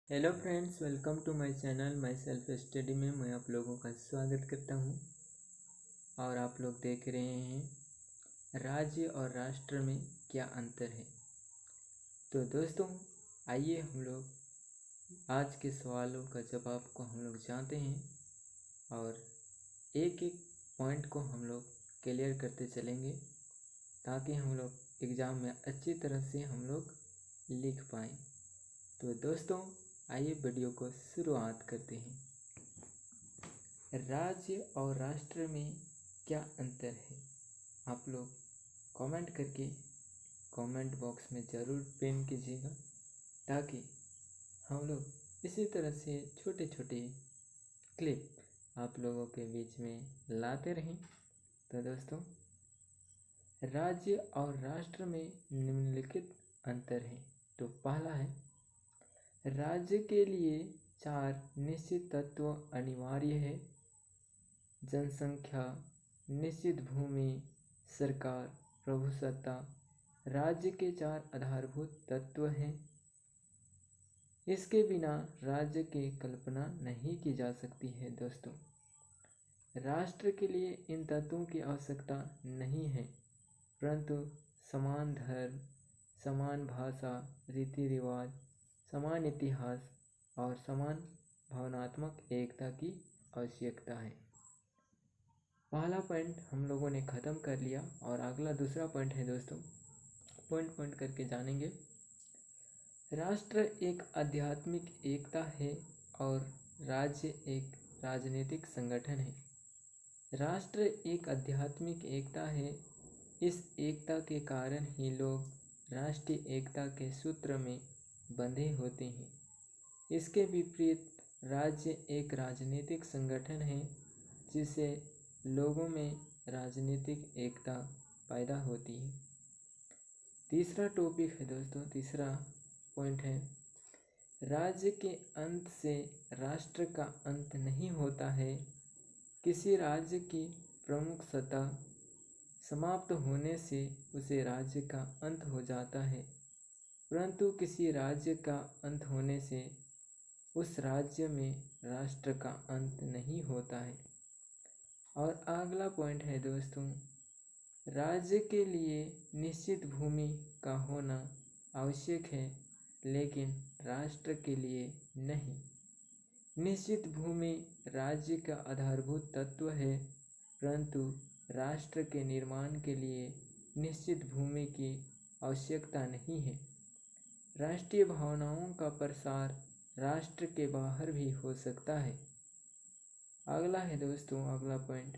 Hello friends, welcome to my channel my self study में मैं आप लोगों का स्वागत करता हूं। और आप लोग देख रहे हैं राज्य और राष्ट्र में क्या अंतर है। तो दोस्तों, आइए हम लोग आज के सवालों का जवाब को हम लोग जानते हैं और एक एक पॉइंट को हम लोग क्लियर करते चलेंगे ताकि हम लोग एग्ज़ाम में अच्छी तरह से हम लोग लिख पाएँ। तो दोस्तों, आइए वीडियो को शुरुआत करते हैं। राज्य और राष्ट्र में क्या अंतर है, आप लोग कमेंट करके कमेंट बॉक्स में ज़रूर पिन कीजिएगा ताकि हम लोग इसी तरह से छोटे छोटे क्लिप आप लोगों के बीच में लाते रहें। तो दोस्तों, राज्य और राष्ट्र में निम्नलिखित अंतर है। तो पहला है, राज्य के लिए 4 निश्चित तत्व अनिवार्य है। जनसंख्या, निश्चित भूमि, सरकार, प्रभुसत्ता राज्य के 4 आधारभूत तत्व हैं। इसके बिना राज्य की कल्पना नहीं की जा सकती है। दोस्तों, राष्ट्र के लिए इन तत्वों की आवश्यकता नहीं है, परंतु समान धर्म, समान भाषा, रीति रिवाज, समान इतिहास और समान भावनात्मक एकता की आवश्यकता है। पहला पॉइंट हम लोगों ने ख़त्म कर लिया और अगला दूसरा पॉइंट है। दोस्तों, पॉइंट पॉइंट करके जानेंगे। राष्ट्र एक आध्यात्मिक एकता है और राज्य एक राजनीतिक संगठन है। राष्ट्र एक आध्यात्मिक एकता है। इस एकता के कारण ही लोग राष्ट्रीय एकता के सूत्र में बंधे होते हैं। इसके विपरीत राज्य एक राजनीतिक संगठन है जिससे लोगों में राजनीतिक एकता पैदा होती है। तीसरा टॉपिक है दोस्तों, तीसरा पॉइंट है, राज्य के अंत से राष्ट्र का अंत नहीं होता है। किसी राज्य की प्रमुख सत्ता समाप्त होने से उसे राज्य का अंत हो जाता है, परंतु किसी राज्य का अंत होने से उस राज्य में राष्ट्र का अंत नहीं होता है। और अगला पॉइंट है दोस्तों, राज्य के लिए निश्चित भूमि का होना आवश्यक है, लेकिन राष्ट्र के लिए नहीं। निश्चित भूमि राज्य का आधारभूत तत्व है, परंतु राष्ट्र के निर्माण के लिए निश्चित भूमि की आवश्यकता नहीं है। राष्ट्रीय भावनाओं का प्रसार राष्ट्र के बाहर भी हो सकता है। अगला है दोस्तों, अगला पॉइंट,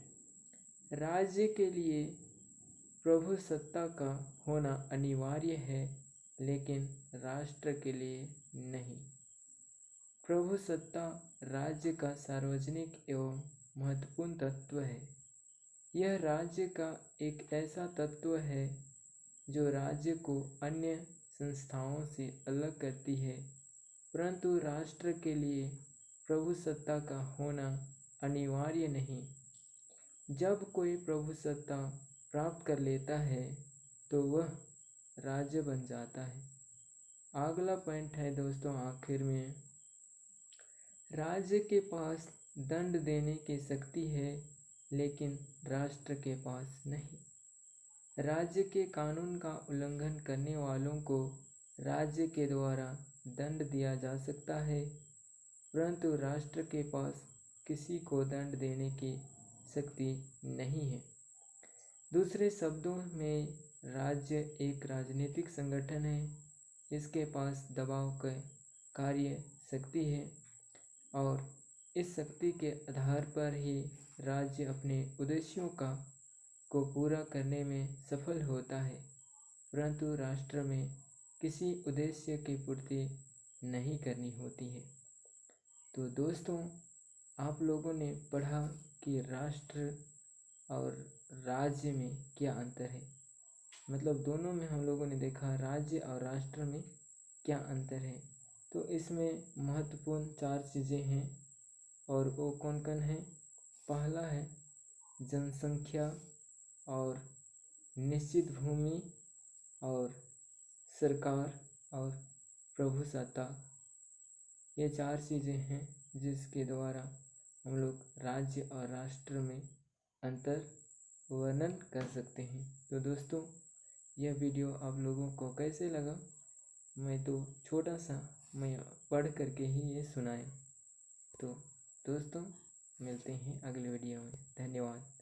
राज्य के लिए प्रभुसत्ता का होना अनिवार्य है, लेकिन राष्ट्र के लिए नहीं। प्रभुसत्ता राज्य का सार्वजनिक एवं महत्वपूर्ण तत्व है। यह राज्य का एक ऐसा तत्व है जो राज्य को अन्य संस्थाओं से अलग करती है, परंतु राष्ट्र के लिए प्रभुसत्ता का होना अनिवार्य नहीं। जब कोई प्रभुसत्ता प्राप्त कर लेता है तो वह राज्य बन जाता है। अगला पॉइंट है दोस्तों, आखिर में, राज्य के पास दंड देने की शक्ति है, लेकिन राष्ट्र के पास नहीं। राज्य के कानून का उल्लंघन करने वालों को राज्य के द्वारा दंड दिया जा सकता है, परंतु राष्ट्र के पास किसी को दंड देने की शक्ति नहीं है। दूसरे शब्दों में, राज्य एक राजनीतिक संगठन है। इसके पास दबाव का कार्य शक्ति है और इस शक्ति के आधार पर ही राज्य अपने उद्देश्यों को पूरा करने में सफल होता है, परंतु राष्ट्र में किसी उद्देश्य की पूर्ति नहीं करनी होती है। तो दोस्तों, आप लोगों ने पढ़ा कि राष्ट्र और राज्य में क्या अंतर है, मतलब दोनों में हम लोगों ने देखा राज्य और राष्ट्र में क्या अंतर है। तो इसमें महत्वपूर्ण 4 चीज़ें हैं और वो कौन कौन है। पहला है जनसंख्या और निश्चित भूमि और सरकार और प्रभुसत्ता। ये 4 चीज़ें हैं जिसके द्वारा हम लोग राज्य और राष्ट्र में अंतर वर्णन कर सकते हैं। तो दोस्तों, यह वीडियो आप लोगों को कैसे लगा? मैं तो छोटा सा मैं पढ़ करके ही ये सुनाया। तो दोस्तों, मिलते हैं अगले वीडियो में। धन्यवाद।